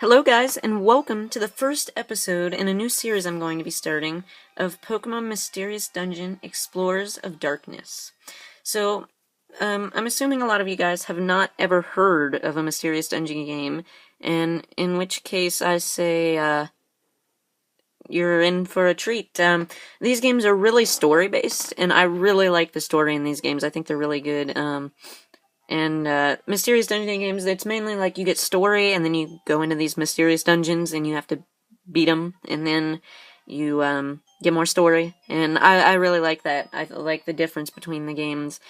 Hello guys, and welcome to the first episode in a new series I'm going to be starting of Pokémon Mysterious Dungeon Explorers of Darkness. So, I'm assuming a lot of you guys have not ever heard of a Mysterious Dungeon game, and in which case I say, you're in for a treat. These games are really story-based, and I really like the story in these games. I think they're really good. Mysterious Dungeon games, it's mainly like you get story, and then you go into these mysterious dungeons, and you have to beat them, and then you, get more story. And I really like that. I like the difference between the games.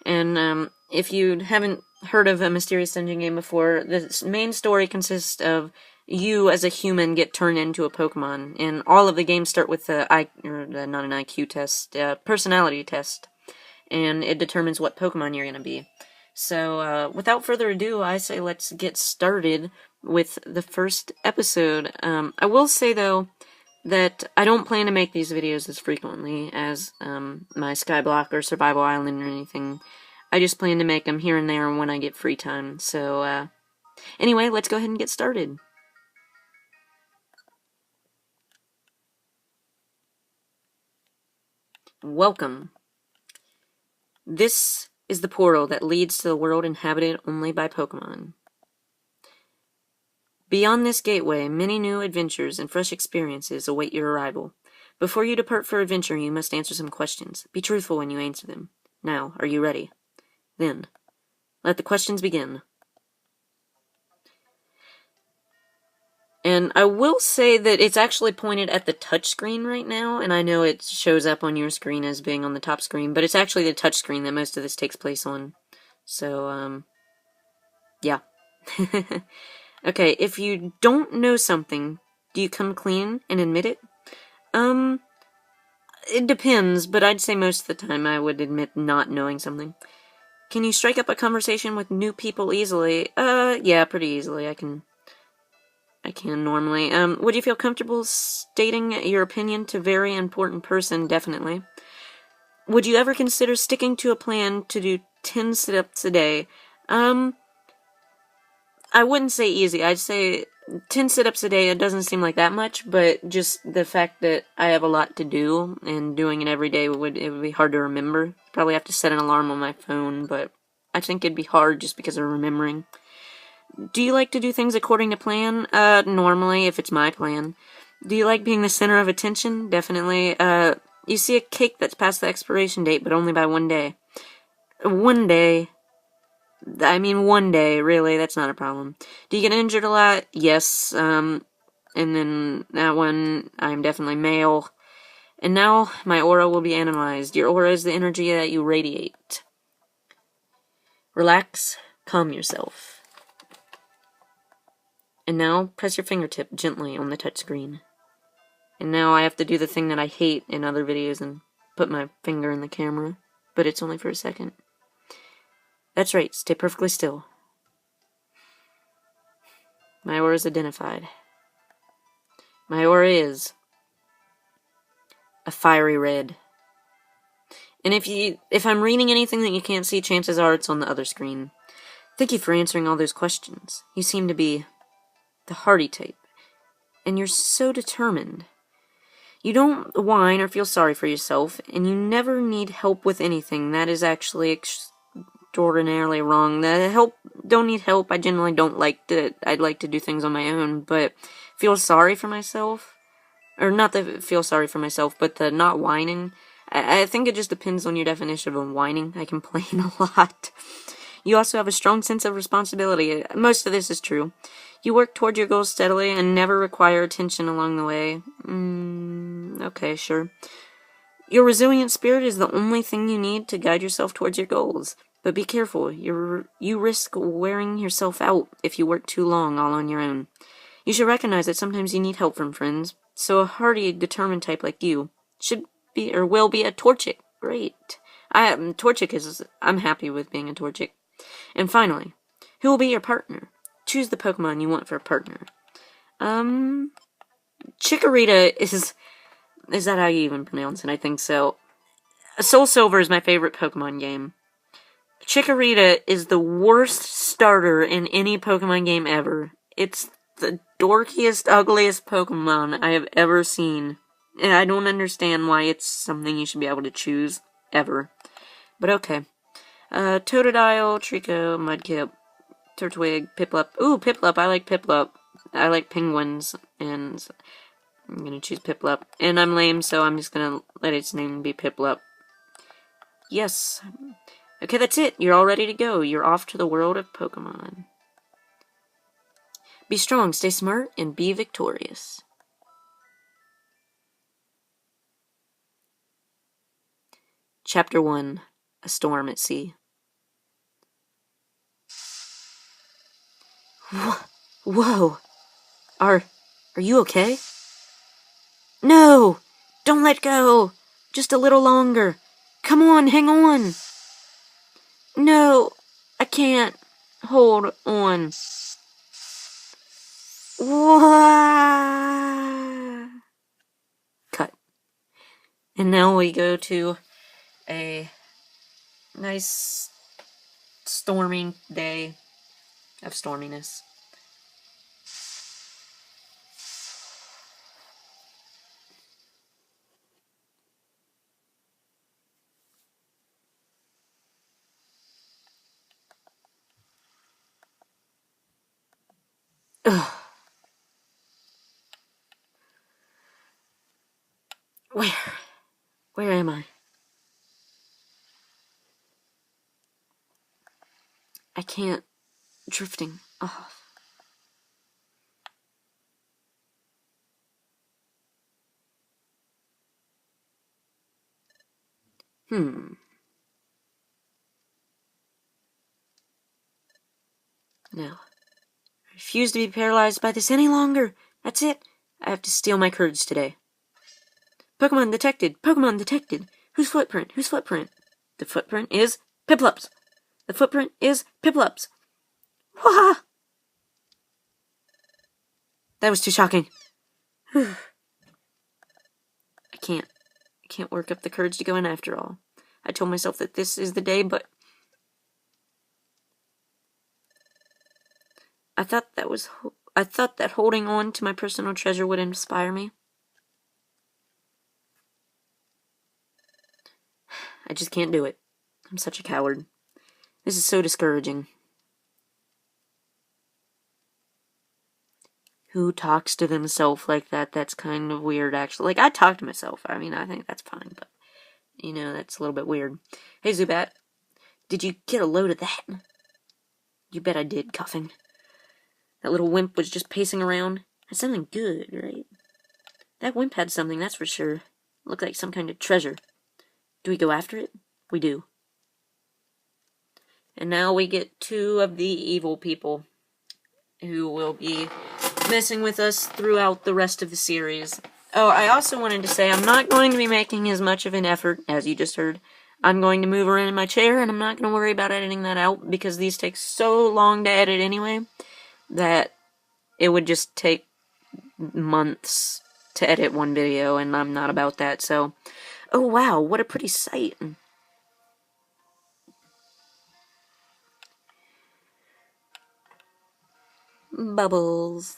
And, if you haven't heard of a Mysterious Dungeon game before, the main story consists of you as a human get turned into a Pokemon, and all of the games start with not an IQ test, personality test, and it determines what Pokemon you're gonna be. So, without further ado, I say let's get started with the first episode. I will say, though, that I don't plan to make these videos as frequently as my Skyblock or Survival Island or anything. I just plan to make them here and there when I get free time. So, anyway, let's go ahead and get started. Welcome. This is the portal that leads to the world inhabited only by Pokemon. Beyond this gateway, many new adventures and fresh experiences await your arrival. Before you depart for adventure, you must answer some questions. Be truthful when you answer them. Now, are you ready? Then, let the questions begin. And I will say that it's actually pointed at the touchscreen right now, and I know it shows up on your screen as being on the top screen, but it's actually the touchscreen that most of this takes place on. So, yeah. Okay, if you don't know something, do you come clean and admit it? It depends, but I'd say most of the time I would admit not knowing something. Can you strike up a conversation with new people easily? Yeah, pretty easily. I can normally. Would you feel comfortable stating your opinion to a very important person? Definitely. Would you ever consider sticking to a plan to do 10 sit-ups a day? I wouldn't say easy. I'd say 10 sit-ups a day, it doesn't seem like that much, but just the fact that I have a lot to do, and doing it every day it would be hard to remember. Probably have to set an alarm on my phone, but I think it'd be hard just because of remembering. Do you like to do things according to plan? Normally, if it's my plan. Do you like being the center of attention? Definitely. You see a cake that's past the expiration date, but only by one day. One day. I mean, one day, really, that's not a problem. Do you get injured a lot? Yes, and then that one, I'm definitely male. And now, my aura will be analyzed. Your aura is the energy that you radiate. Relax, calm yourself. And now, press your fingertip gently on the touchscreen. And now I have to do the thing that I hate in other videos and put my finger in the camera, but it's only for a second. That's right, stay perfectly still. My aura is identified. My aura is a fiery red. And if I'm reading anything that you can't see, chances are it's on the other screen. Thank you for answering all those questions. You seem to be the hardy type, and you're so determined. You don't whine or feel sorry for yourself, and you never need help with anything. That is actually extraordinarily wrong. Don't need help. I generally don't like to. I'd like to do things on my own, but feel sorry for myself, or not the feel sorry for myself, but the not whining. I think it just depends on your definition of whining. I complain a lot. You also have a strong sense of responsibility. Most of this is true. You work toward your goals steadily and never require attention along the way. Okay, sure. Your resilient spirit is the only thing you need to guide yourself towards your goals. But be careful. You risk wearing yourself out if you work too long all on your own. You should recognize that sometimes you need help from friends. So a hardy, determined type like you should be or will be a Torchic. Great. I'm happy with being a Torchic. And finally, who will be your partner? Choose the Pokemon you want for a partner. Chikorita is that how you even pronounce it? I think so. Soul Silver is my favorite Pokemon game. Chikorita is the worst starter in any Pokemon game ever. It's the dorkiest, ugliest Pokemon I have ever seen. And I don't understand why it's something you should be able to choose, ever. But okay. Totodile, Trico, Mudkip, Turtwig, Piplup. Ooh, Piplup, I like Piplup. I like penguins, and I'm gonna choose Piplup. And I'm lame, so I'm just gonna let its name be Piplup. Yes. Okay, that's it. You're all ready to go. You're off to the world of Pokemon. Be strong, stay smart, and be victorious. Chapter 1. A Storm at Sea. Whoa! Are you okay? No! Don't let go! Just a little longer. Come on, hang on! No, I can't. Hold on. Wah! Cut. And now we go to a nice storming day of storminess. Ugh. Where am I? I can't. Drifting off. No. I refuse to be paralyzed by this any longer. That's it. I have to steal my courage today. Pokemon detected! Pokemon detected! Whose footprint? Whose footprint? The footprint is Piplup's! The footprint is Piplup's! Wah! That was too shocking. I can't work up the courage to go in after all. I told myself that this is the day, but I thought that holding on to my personal treasure would inspire me. I just can't do it. I'm such a coward. This is so discouraging. Who talks to themselves like that? That's kind of weird, actually. Like, I talk to myself. I mean, I think that's fine, but, you know, that's a little bit weird. Hey, Zubat, did you get a load of that? You bet I did, Cuffing. That little wimp was just pacing around. Had something good, right? That wimp had something, that's for sure. Looked like some kind of treasure. Do we go after it? We do. And now we get two of the evil people who will be messing with us throughout the rest of the series. Oh, I also wanted to say I'm not going to be making as much of an effort, as you just heard. I'm going to move around in my chair, and I'm not going to worry about editing that out, because these take so long to edit anyway, that it would just take months to edit one video, and I'm not about that, so... Oh, wow, what a pretty sight. Bubbles.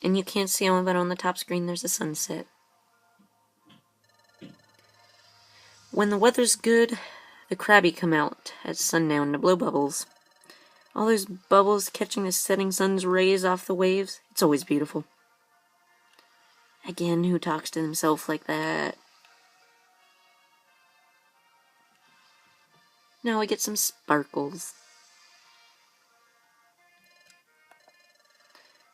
And you can't see them, but on the top screen there's a sunset. When the weather's good, the crabby come out at sundown to blow bubbles. All those bubbles catching the setting sun's rays off the waves. It's always beautiful. Again, who talks to himself like that? Now we get some sparkles.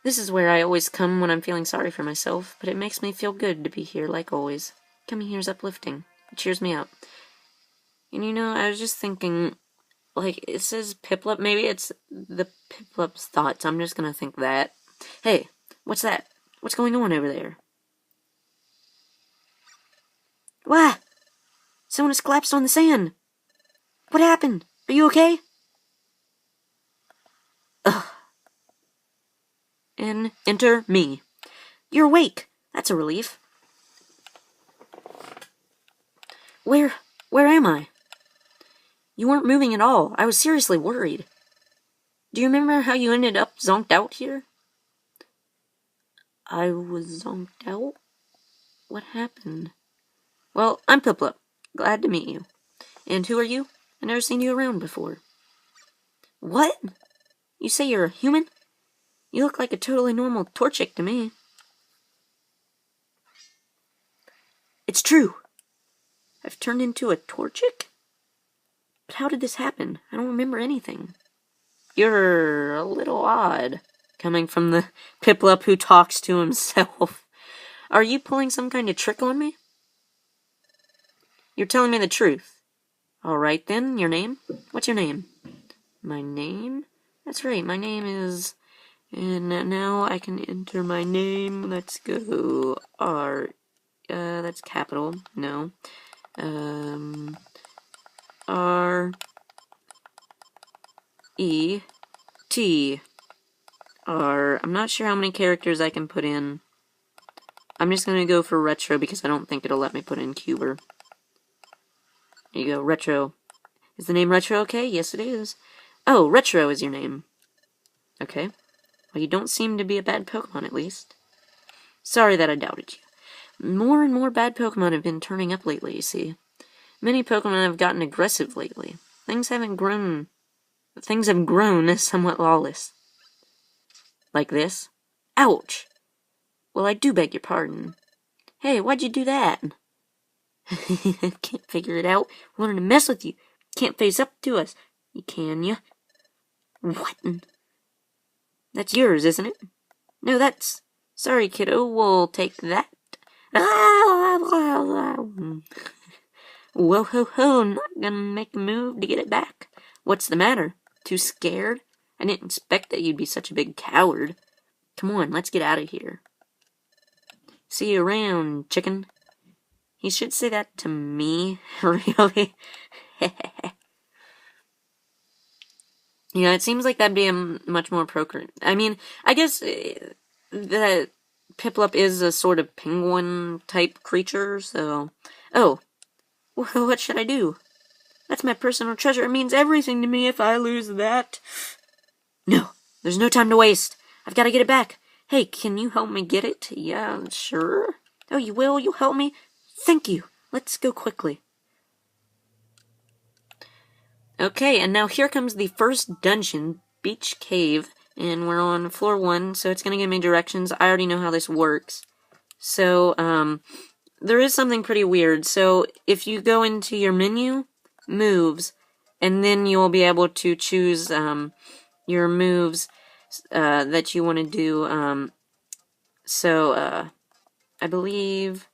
This is where I always come when I'm feeling sorry for myself, but it makes me feel good to be here like always. Coming here is uplifting. It cheers me up. And you know, I was just thinking, like, it says Piplup. Maybe it's the Piplup's thoughts. I'm just gonna think that. Hey, what's that? What's going on over there? Wah! Someone has collapsed on the sand. What happened? Are you okay? Ugh. And enter me. You're awake. That's a relief. Where am I? You weren't moving at all. I was seriously worried. Do you remember how you ended up zonked out here? I was zonked out? What happened? Well, I'm Piplup. Glad to meet you. And who are you? I've never seen you around before. What? You say you're a human? You look like a totally normal Torchic to me. It's true. I've turned into a Torchic? But how did this happen? I don't remember anything. You're a little odd, coming from the Piplup who talks to himself. Are you pulling some kind of trick on me? You're telling me the truth. Alright then, your name? What's your name? My name? That's right, my name is... And now I can enter my name. Let's go. That's capital. No. R-E-T. I'm not sure how many characters I can put in. I'm just gonna go for retro because I don't think it'll let me put in Cuber. There you go, retro. Is the name retro okay? Yes, it is. Oh, retro is your name. Okay. Well, you don't seem to be a bad Pokemon, at least. Sorry that I doubted you. More and more bad Pokemon have been turning up lately, you see. Many Pokemon have gotten aggressive lately. Things have grown somewhat lawless. Like this? Ouch! Well, I do beg your pardon. Hey, why'd you do that? Can't figure it out. Wanted to mess with you. Can't face up to us. You can, ya? What? That's yours, isn't it? No, that's... Sorry, kiddo. We'll take that. Whoa ho ho, not gonna make a move to get it back. What's the matter? Too scared? I didn't expect that you'd be such a big coward. Come on, let's get out of here. See you around, chicken. He should say that to me, really? Yeah, it seems like that'd be a much more procreant. I mean, I guess that Piplup is a sort of penguin-type creature, so... Oh, what should I do? That's my personal treasure. It means everything to me if I lose that. No, there's no time to waste. I've got to get it back. Hey, can you help me get it? Yeah, sure. Oh, you will? You'll help me? Thank you. Let's go quickly. Okay, and now here comes the first dungeon, Beach Cave, and we're on floor 1, so it's going to give me directions. I already know how this works. So, there is something pretty weird. So, if you go into your menu, moves, and then you'll be able to choose, your moves, that you want to do, I believe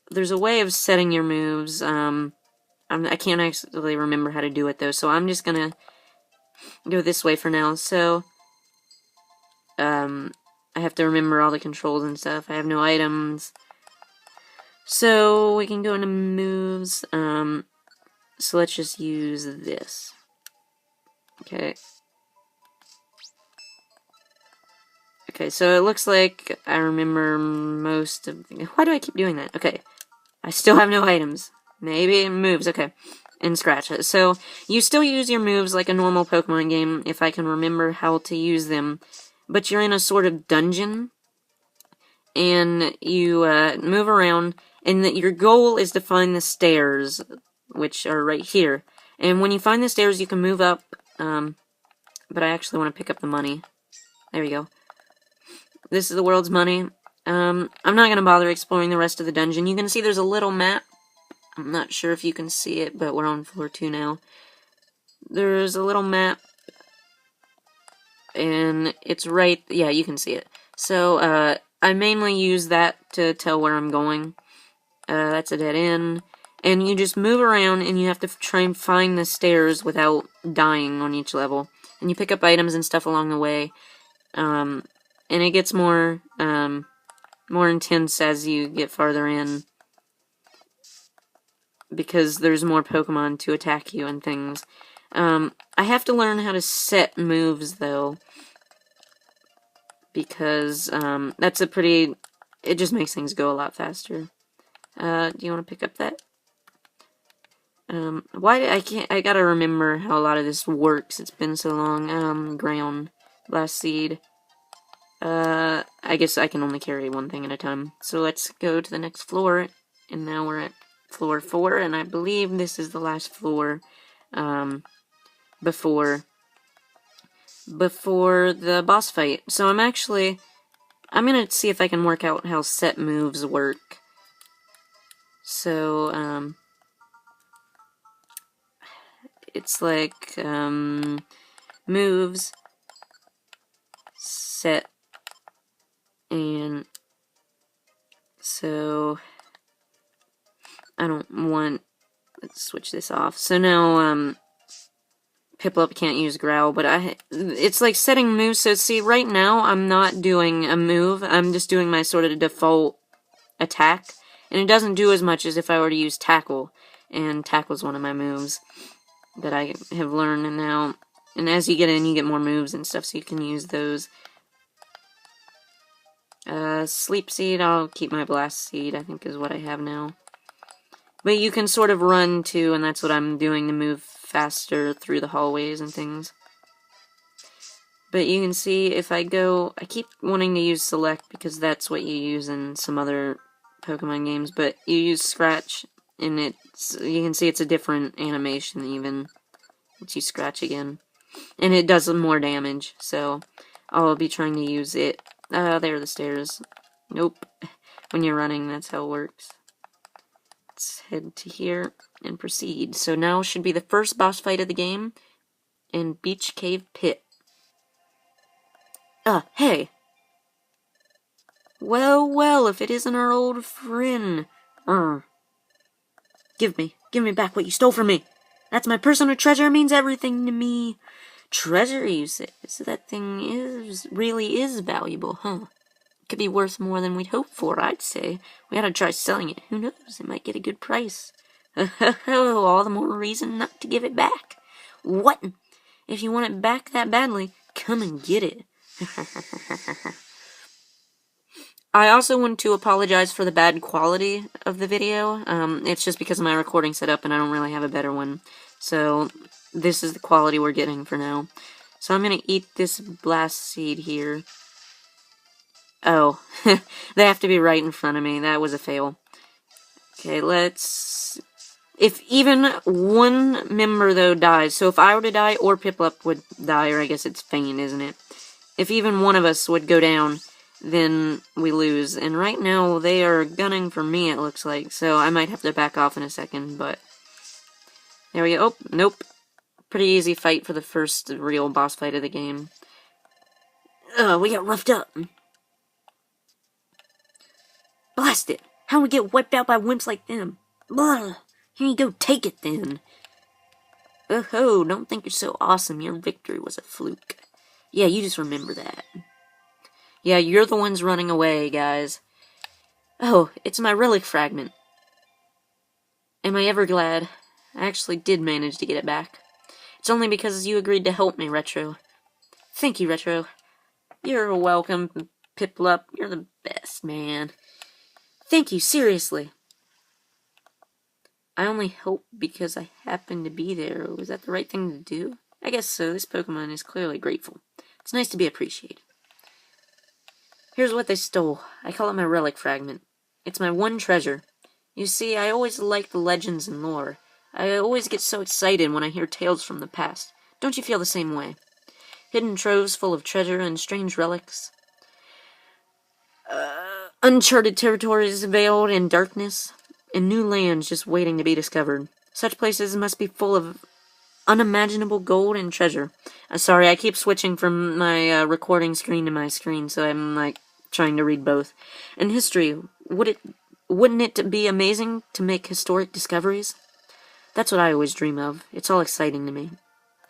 there's a way of setting your moves, I can't actually remember how to do it, though, so I'm just gonna go this way for now. So, I have to remember all the controls and stuff. I have no items. So, we can go into moves. So let's just use this. Okay. Okay, so it looks like I remember most of the... Why do I keep doing that? Okay. I still have no items. Maybe it moves, okay. And scratch it. So, you still use your moves like a normal Pokemon game, if I can remember how to use them. But you're in a sort of dungeon, and you move around, and your goal is to find the stairs, which are right here. And when you find the stairs, you can move up, but I actually want to pick up the money. There we go. This is the world's money. I'm not going to bother exploring the rest of the dungeon. You can see there's a little map. I'm not sure if you can see it, but we're on floor 2 now. There's a little map, and it's right... Yeah, you can see it. So, I mainly use that to tell where I'm going. That's a dead end. And you just move around, and you have to try and find the stairs without dying on each level. And you pick up items and stuff along the way. And it gets more intense as you get farther in, because there's more Pokemon to attack you and things. I have to learn how to set moves, though, because that's a pretty... It just makes things go a lot faster. Do you want to pick up that? I gotta remember how a lot of this works. It's been so long. Ground. Blast Seed. I guess I can only carry one thing at a time. So let's go to the next floor, and now we're at floor 4, and I believe this is the last floor, before the boss fight. So I'm gonna see if I can work out how set moves work. So, it's like, moves, set, and so I don't want, let's switch this off. So now, Piplup can't use Growl, but it's like setting moves. So see, right now I'm not doing a move, I'm just doing my sort of default attack, and it doesn't do as much as if I were to use Tackle, and Tackle's one of my moves that I have learned, and now, and as you get in, you get more moves and stuff, so you can use those. Sleep Seed, I'll keep my Blast Seed, I think is what I have now. But you can sort of run too, and that's what I'm doing to move faster through the hallways and things. But you can see if I go, I keep wanting to use Select because that's what you use in some other Pokemon games, but you use Scratch, and you can see it's a different animation even once you scratch again. And it does more damage, so I'll be trying to use it. There are the stairs. Nope. When you're running, that's how it works. Let's head to here and proceed. So now should be the first boss fight of the game in Beach Cave Pit. Hey! Well, well, if it isn't our old friend. Give me back what you stole from me. That's my personal treasure, it means everything to me. Treasure, you say? So that thing really is valuable, huh? Could be worth more than we'd hoped for, I'd say. We ought to try selling it. Who knows? It might get a good price. All the more reason not to give it back. What? If you want it back that badly, come and get it. I also want to apologize for the bad quality of the video. It's just because of my recording setup and I don't really have a better one. So this is the quality we're getting for now. So I'm going to eat this Blast Seed here. Oh, they have to be right in front of me. That was a fail. Okay, if even one member, though, dies, so if I were to die or Piplup would die, or I guess it's Fane, isn't it? If even one of us would go down, then we lose. And right now, they are gunning for me, it looks like, so I might have to back off in a second, but there we go. Oh, nope. Pretty easy fight for the first real boss fight of the game. We got roughed up. Blast it! How'd we get wiped out by wimps like them? Blah! Here you go, take it then. Oh, don't think you're so awesome. Your victory was a fluke. Yeah, you just remember that. Yeah, you're the ones running away, guys. Oh, it's my relic fragment. Am I ever glad? I actually did manage to get it back. It's only because you agreed to help me, Retro. Thank you, Retro. You're welcome, Piplup. You're the best, man. Thank you, seriously. I only helped because I happened to be there. Was that the right thing to do? I guess so. This Pokemon is clearly grateful. It's nice to be appreciated. Here's what they stole. I call it my relic fragment. It's my one treasure. You see, I always like the legends and lore. I always get so excited when I hear tales from the past. Don't you feel the same way? Hidden troves full of treasure and strange relics. Uncharted territories veiled in darkness, and new lands just waiting to be discovered. Such places must be full of unimaginable gold and treasure. Sorry, I keep switching from my recording screen to my screen, so I'm like trying to read both. And history, wouldn't it be amazing to make historic discoveries? That's what I always dream of. It's all exciting to me.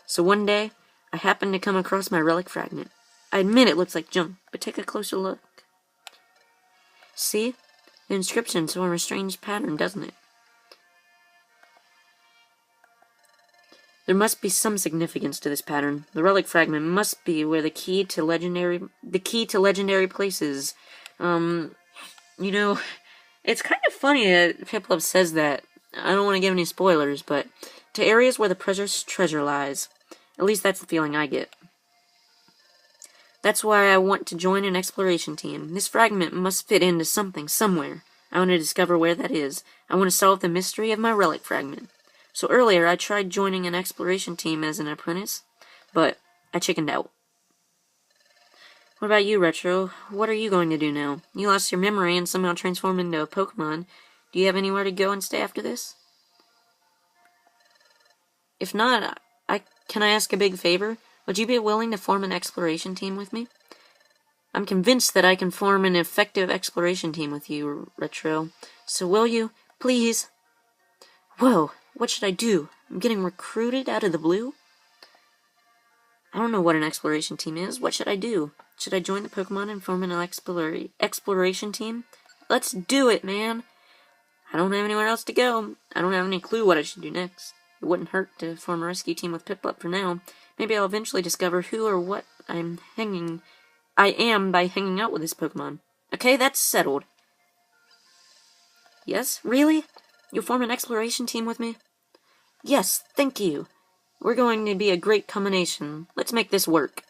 So one day, I happened to come across my relic fragment. I admit it looks like junk, but take a closer look. See? The inscription's form a strange pattern, doesn't it? There must be some significance to this pattern. The relic fragment must be where the key to legendary places. You know, it's kind of funny that Piplup says that. I don't want to give any spoilers, but to areas where the precious treasure lies. At least that's the feeling I get. That's why I want to join an exploration team. This fragment must fit into something somewhere. I want to discover where that is. I want to solve the mystery of my relic fragment. So earlier I tried joining an exploration team as an apprentice, but I chickened out. What about you, Retro? What are you going to do now? You lost your memory and somehow transformed into a Pokemon. Do you have anywhere to go and stay after this? If not, can I ask a big favor? Would you be willing to form an exploration team with me? I'm convinced that I can form an effective exploration team with you, Retro. So will you, please? Whoa, what should I do? I'm getting recruited out of the blue? I don't know what an exploration team is. What should I do? Should I join the Pokemon and form an exploration team? Let's do it, man! I don't have anywhere else to go. I don't have any clue what I should do next. It wouldn't hurt to form a rescue team with Piplup for now. Maybe I'll eventually discover who or what I am by hanging out with this Pokemon. Okay, that's settled. Yes? Really? You'll form an exploration team with me? Yes, thank you. We're going to be a great combination. Let's make this work.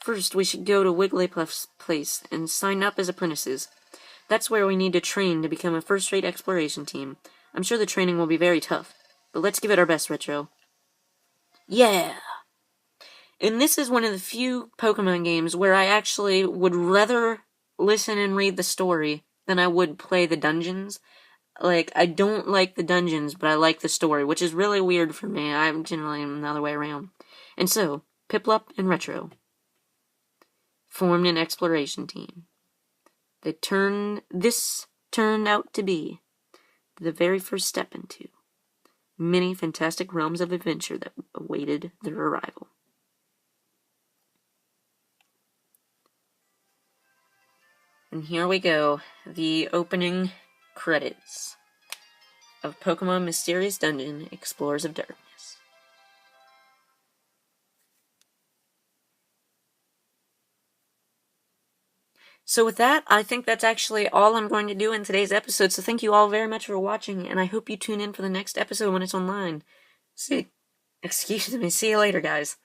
First, we should go to Wigglypuff's place and sign up as apprentices. That's where we need to train to become a first-rate exploration team. I'm sure the training will be very tough, but let's give it our best, Retro. Yeah! And this is one of the few Pokemon games where I actually would rather listen and read the story than I would play the dungeons. Like, I don't like the dungeons, but I like the story, which is really weird for me. I generally am the other way around. And so, Piplup and Retro formed an exploration team. This turned out to be the very first step into many fantastic realms of adventure that awaited their arrival. And here we go, the opening credits of Pokemon Mysterious Dungeon Explorers of Darkness. So with that, I think that's actually all I'm going to do in today's episode, so thank you all very much for watching, and I hope you tune in for the next episode when it's online. See you later, guys.